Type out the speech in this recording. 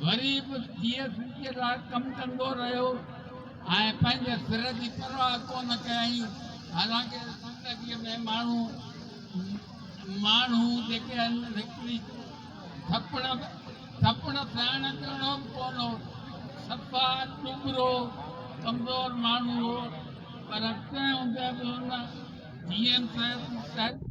Worry बि GST जे लाइ कमु कंदो रहियो ऐं पंहिंजे सिर जी परवाह कोन कयईं। हालांकि ज़िंदगीअ में माण्हू जेके आहिनि हिकिड़ी थपड़ थियण करिणो बि कोन हो, सफ़ा टुबरो कमज़ोर माण्हू हो, पर तंहिं हूंदे बि हुन जीएम साहिब